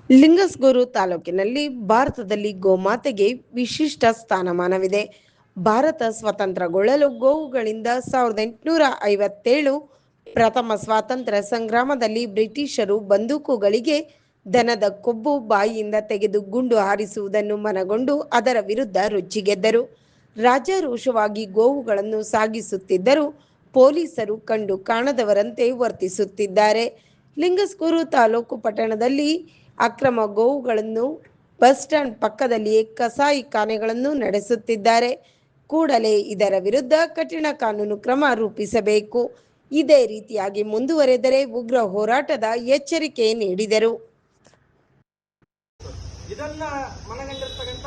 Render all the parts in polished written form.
ಲಿಂಗಸ್ಗೂರು ತಾಲೂಕಿನಲ್ಲಿ ಭಾರತದಲ್ಲಿ ಗೋಮಾತೆಗೆ ವಿಶಿಷ್ಟ ಸ್ಥಾನಮಾನವಿದೆ. ಭಾರತ ಸ್ವತಂತ್ರಗೊಳ್ಳಲು ಗೋವುಗಳಿಂದ 1857 ಪ್ರಥಮ ಸ್ವಾತಂತ್ರ್ಯ ಸಂಗ್ರಾಮದಲ್ಲಿ ಬ್ರಿಟಿಷರು ಬಂದೂಕುಗಳಿಗೆ ದನದ ಕೊಬ್ಬು ಬಾಯಿಯಿಂದ ತೆಗೆದು ಗುಂಡು ಹಾರಿಸುವುದನ್ನು ಮನಗೊಂಡು ಅದರ ವಿರುದ್ಧ ರೊಚ್ಚಿಗೆದ್ದರು. ರಾಜಾರೋಷವಾಗಿ ಗೋವುಗಳನ್ನು ಸಾಗಿಸುತ್ತಿದ್ದರೂ ಪೊಲೀಸರು ಕಂಡು ಕಾಣದವರಂತೆ ವರ್ತಿಸುತ್ತಿದ್ದಾರೆ. ಲಿಂಗಸ್ಗೂರು ತಾಲೂಕು ಪಟ್ಟಣದಲ್ಲಿ ಅಕ್ರಮ ಗೋವುಗಳನ್ನು ಬಸ್ ಸ್ಟ್ಯಾಂಡ್ ಪಕ್ಕದಲ್ಲಿಯೇ ಕಸಾಯಿಖಾನೆಗಳನ್ನು ನಡೆಸುತ್ತಿದ್ದಾರೆ. ಕೂಡಲೇ ಇದರ ವಿರುದ್ಧ ಕಠಿಣ ಕಾನೂನು ಕ್ರಮ ರೂಪಿಸಬೇಕು. ಇದೇ ರೀತಿಯಾಗಿ ಮುಂದುವರೆದರೆ ಉಗ್ರ ಹೋರಾಟದ ಎಚ್ಚರಿಕೆ ನೀಡಿದರು. ಇದನ್ನ ಮನಗಂಡಿರ್ತಕ್ಕಂಥ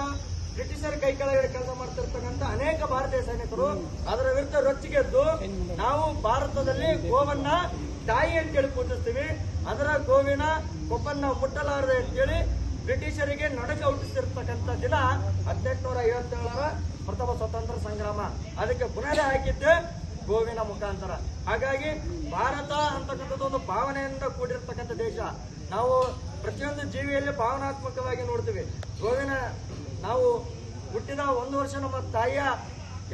ಬ್ರಿಟಿಷರ ಕೈ ಕೆಳಗಡೆ ಕೆಲಸ ಮಾಡ್ತಿರ್ತಕ್ಕಂಥ ಅನೇಕ ಭಾರತೀಯ ಸೈನಿಕರು ಅದರ ವಿರುದ್ಧ ರೊಚ್ಚಿಗೆದ್ದು ನಾವು ಭಾರತದಲ್ಲಿ ಗೋವನ್ನ ತಾಯಿ ಅಂತೇಳಿ ಪೂಜಿಸ್ತೀವಿ, ಅದರ ಗೋವಿನ ಕೊಬ್ಬನ್ನ ಮುಟ್ಟಲಾರದೆ ಅಂತೇಳಿ ಬ್ರಿಟಿಷರಿಗೆ ನಡುಕ ಹುಟ್ಟಿಸಿರ್ತಕ್ಕಂಥ ದಿನ 1857ರ ಪ್ರಥಮ ಸ್ವಾತಂತ್ರ್ಯ ಸಂಗ್ರಾಮ. ಅದಕ್ಕೆ ಬುನಾದಿ ಹಾಕಿದ್ದೆ ಗೋವಿನ ಮುಖಾಂತರ. ಹಾಗಾಗಿ ಭಾರತ ಅಂತಕ್ಕಂಥದ್ದು ಒಂದು ಭಾವನೆಯಿಂದ ಕೂಡಿರ್ತಕ್ಕಂಥ ದೇಶ. ನಾವು ಪ್ರತಿಯೊಂದು ಜೀವಿಯಲ್ಲಿ ಭಾವನಾತ್ಮಕವಾಗಿ ನೋಡ್ತೀವಿ. ಗೋವಿನ ನಾವು ಹುಟ್ಟಿದ 1 ವರ್ಷ ನಮ್ಮ ತಾಯಿಯ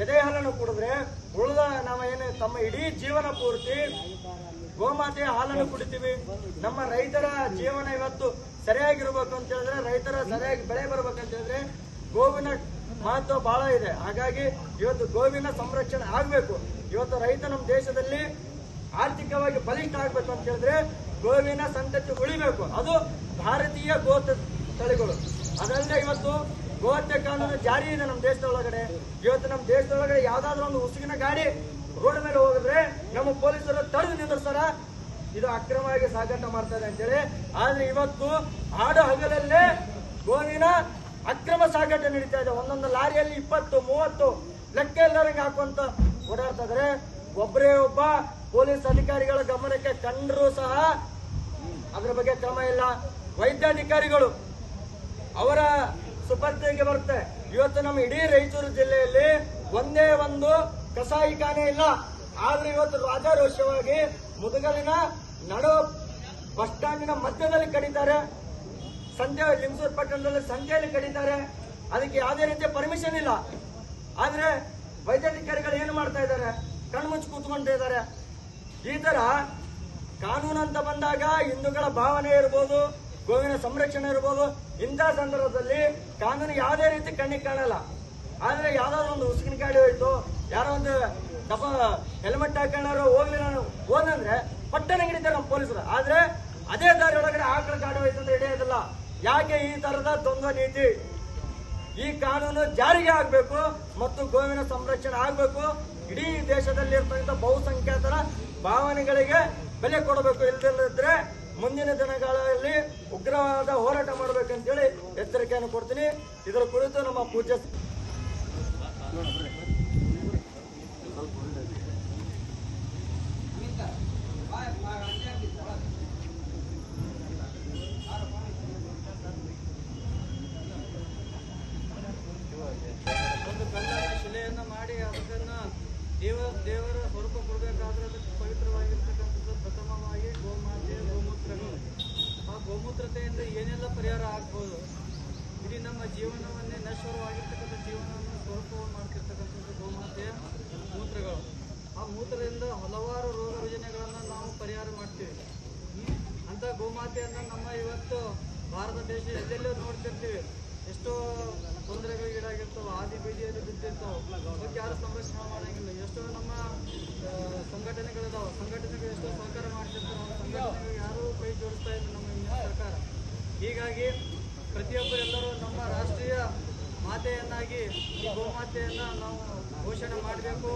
ಎದೆ ಹಾಲನ್ನು ಕುಡಿದ್ರೆ ಉಳಿದ ನಾವು ಏನು ತಮ್ಮ ಇಡೀ ಜೀವನ ಪೂರ್ತಿ ಗೋಮಾತೆಯ ಹಾಲನ್ನು ಕುಡಿತೀವಿ. ನಮ್ಮ ರೈತರ ಜೀವನ ಇವತ್ತು ಸರಿಯಾಗಿರ್ಬೇಕು ಅಂತ ಹೇಳಿದ್ರೆ, ರೈತರ ಸರಿಯಾಗಿ ಬೆಳೆ ಬರ್ಬೇಕಂತ ಹೇಳಿದ್ರೆ ಗೋವಿನ ಮಹತ್ವ ಬಹಳ ಇದೆ. ಹಾಗಾಗಿ ಇವತ್ತು ಗೋವಿನ ಸಂರಕ್ಷಣೆ ಆಗ್ಬೇಕು. ಇವತ್ತು ರೈತ ನಮ್ಮ ದೇಶದಲ್ಲಿ ಆರ್ಥಿಕವಾಗಿ ಬಲಿಷ್ಠ ಆಗ್ಬೇಕು ಅಂತ ಹೇಳಿದ್ರೆ ಗೋವಿನ ಸಂತತಿ ಉಳಿಬೇಕು. ಅದು ಭಾರತೀಯ ಗೋ ತಳಿಗಳು. ಅದಲ್ಲದೆ ಇವತ್ತು ಗೋಹತ್ಯೆ ಕಾನೂನು ಜಾರಿ ಇದೆ ನಮ್ಮ ದೇಶದೊಳಗಡೆ. ಇವತ್ತು ನಮ್ಮ ದೇಶದೊಳಗಡೆ ಯಾವ್ದಾದ್ರು ಒಂದು ಉಸುಗಿನ ಗಾಡಿ ರೋಡ್ ಮೇಲೆ ಹೋಗಿದ್ರೆ ನಮ್ಮ ಪೊಲೀಸರು ತಡೆದು ನಿಂದಿರ್ತಾರ, ಇದು ಅಕ್ರಮವಾಗಿ ಸಾಗಾಟ ಮಾಡ್ತಾರೆ ಅಂತೇಳಿ. ಆದ್ರೆ ಇವತ್ತು ಹಾಡು ಹಗಲಲ್ಲೇ ಗೋವಿನ ಅಕ್ರಮ ಸಾಗಾಟ ನಡೀತಾ ಇದೆ. ಒಂದೊಂದು ಲಾರಿಯಲ್ಲಿ 20-30 ಲೆಕ್ಕ ಎಲ್ಲರಿಗೆ ಹಾಕುವಂತ ಓಡಾಡ್ತಾ ಇದ್ರೆ ಒಬ್ಬರೇ ಒಬ್ಬ ಪೊಲೀಸ್ ಅಧಿಕಾರಿಗಳ ಗಮನಕ್ಕೆ ಕಂಡರೂ ಸಹ ಅದರ ಬಗ್ಗೆ ಕ್ರಮ ಇಲ್ಲ. ವೈದ್ಯಾಧಿಕಾರಿಗಳು ಅವರ ಸುಪರ್ದಿಗೆ ಬರುತ್ತೆ. ಇವತ್ತು ನಮ್ಮ ಇಡೀ ರಾಯಚೂರು ಜಿಲ್ಲೆಯಲ್ಲಿ ಒಂದೇ ಒಂದು ಕಸಾಯಿಖಾನೆ ಇಲ್ಲ. ಆದ್ರೆ ಇವತ್ತು ರಾಜಾರೋಷವಾಗಿ ಮುದಗಲಿನ ನಡು ಬಸ್ ಸ್ಟ್ಯಾಂಡಿನ ಮಧ್ಯದಲ್ಲಿ ಕಡಿತಾರೆ, ಸಂತೆ ಲಿಂಗಸೂರು ಪಟ್ಟಣದಲ್ಲಿ ಸಂತೆಯಲ್ಲಿ ಕಡಿತಾರೆ. ಅದಕ್ಕೆ ಯಾವುದೇ ರೀತಿಯ ಪರ್ಮಿಷನ್ ಇಲ್ಲ. ಆದ್ರೆ ವೈದ್ಯಾಧಿಕಾರಿಗಳು ಏನು ಮಾಡ್ತಾ ಇದ್ದಾರೆ? ಕಣ್ಮುಚ್ಚಿ ಕೂತ್ಕೊಂಡಿದ್ದಾರೆ. ಈ ತರ ಕಾನೂನು ಅಂತ ಬಂದಾಗ ಹಿಂದೂಗಳ ಭಾವನೆ ಇರ್ಬೋದು, ಗೋವಿನ ಸಂರಕ್ಷಣೆ ಇರ್ಬೋದು, ಇಂಥ ಸಂದರ್ಭದಲ್ಲಿ ಕಾನೂನು ಯಾವುದೇ ರೀತಿ ಕಣ್ಣಿಗೆ ಕಾಣಲ್ಲ. ಆದ್ರೆ ಯಾವ್ದಾದ್ರು ಒಂದು ಉಸುಕಿನ ಗಾಡಿ ಹೋಯ್ತು, ಯಾರೋ ಒಂದು ದಪ್ಪ ಹೆಲ್ಮೆಟ್ ಹಾಕೊಂಡ್ರು ಹೋಗ್ಲಿಲ್ಲ ಹೋದಂದ್ರೆ ಪಟ್ಟಣ ಹಿಡಿತಾರೆ ನಮ್ಮ ಪೊಲೀಸರು. ಆದ್ರೆ ಅದೇ ದಾರಿ ಒಳಗಡೆ ಆಕಳ ಗಾಡಿ ಹೋಯ್ತು ಅಂತ ಹಿಡಿಯೋದಿಲ್ಲ. ಯಾಕೆ ಈ ತರದ ದ್ವಂದ್ವ ನೀತಿ? ಈ ಕಾನೂನು ಜಾರಿಗೆ ಆಗ್ಬೇಕು ಮತ್ತು ಗೋವಿನ ಸಂರಕ್ಷಣೆ ಆಗ್ಬೇಕು. ಇಡೀ ದೇಶದಲ್ಲಿ ಇರ್ತಕ್ಕಂಥ ಬಹುಸಂಖ್ಯಾತರ ಭಾವನೆಗಳಿಗೆ ಬೆಲೆ ಕೊಡಬೇಕು. ಇಲ್ಲದಿದ್ರೆ ಮುಂದಿನ ದಿನಗಳಲ್ಲಿ ಉಗ್ರವಾದ ಹೋರಾಟ ಮಾಡಬೇಕಂತೇಳಿ ಎಚ್ಚರಿಕೆಯನ್ನು ಕೊಡ್ತೀನಿ. ಇದರ ಕುರಿತು ನಮ್ಮ ಪೂಜ್ಯ ಒಂದು ಕಲ್ಲನ್ನ ಶಿಲೆಯನ್ನ ಮಾಡಿ ಅದನ್ನ ದೇವರ ಸ್ವರೂಪ ಕೊಡಬೇಕಾದ್ರೆ ಅದಕ್ಕೆ ಪವಿತ್ರವಾಗಿರ್ತಕ್ಕಂಥದ್ದು ಪ್ರಥಮವಾಗಿ ಗೋಮಾತೆ, ಗೋಮೂತ್ರಗಳು. ಆ ಗೋಮೂತ್ರತೆಯಿಂದ ಏನೆಲ್ಲ ಪರಿಹಾರ ಆಗ್ಬೋದು? ಇಡೀ ನಮ್ಮ ಜೀವನವನ್ನೇ ನಶ್ವರವಾಗಿರ್ತಕ್ಕಂಥ ಜೀವನವನ್ನು ಸ್ವರೂಪವನ್ನು ಮಾಡ್ತಿರ್ತಕ್ಕಂಥದ್ದು ಗೋಮಾತೆಯ ಮೂತ್ರಗಳು. ಆ ಮೂತ್ರದಿಂದ ಹಲವಾರು ರೋಗ ರುಜಿನಗಳನ್ನು ನಾವು ಪರಿಹಾರ ಮಾಡ್ತೀವಿ. ಅಂತ ಗೋಮಾತೆಯನ್ನ ನಮ್ಮ ಇವತ್ತು ಭಾರತ ದೇಶ ಎಲ್ಲೆಲ್ಲೂ ನೋಡ್ತಿರ್ತೀವಿ. ಎಷ್ಟೋ ತೊಂದರೆಗಳಿಗೆ ಈಡಾಗಿರ್ತಾವೆ, ಆದಿ ಬೀದಿಯಲ್ಲಿ ಬಿದ್ದಿರ್ತಾವೆ. ಅದಕ್ಕೆ ಯಾರು ಸಂರಕ್ಷಣೆ ಮಾಡೋಂಗಿಲ್ಲ. ಎಷ್ಟೋ ನಮ್ಮ ಸಂಘಟನೆಗಳಿದಾವೆ, ಸಂಘಟನೆಗಳು ಎಷ್ಟೋ ಸಹಕಾರ ಮಾಡ್ತಿರ್ತಾರೆ. ನಮ್ಮ ಸಂಘಟನೆಗಳು ಯಾರೂ ಕೈ ಜೋಡಿಸ್ತಾ ಇಲ್ಲ ನಮ್ಮ ಇಂದಿನ ಸರ್ಕಾರ. ಹೀಗಾಗಿ ಪ್ರತಿಯೊಬ್ಬರೆಲ್ಲರೂ ನಮ್ಮ ರಾಷ್ಟ್ರೀಯ ಮಾತೆಯನ್ನಾಗಿ ಈ ಗೋಮಾತೆಯನ್ನ ನಾವು ಘೋಷಣೆ ಮಾಡಬೇಕು.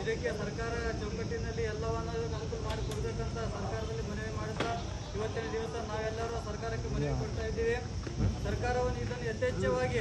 ಇದಕ್ಕೆ ಸರ್ಕಾರ ಚೌಕಟ್ಟಿನಲ್ಲಿ ಎಲ್ಲವನ್ನೂ ಅನುಕೂಲ ಮಾಡಿಕೊಡ್ಬೇಕಂತ ಸರ್ಕಾರದಲ್ಲಿ ಮನವಿ ಮಾಡುತ್ತಾ ಇವತ್ತಿನ ದಿವಸ ನಾವೆಲ್ಲರೂ ಸರ್ಕಾರಕ್ಕೆ ಮನವಿ ಕೊಡ್ತಾ ಇದ್ದೀವಿ. ಸರ್ಕಾರವನ್ನು ಇದನ್ನು ಯಥೇಚ್ಛವಾಗಿ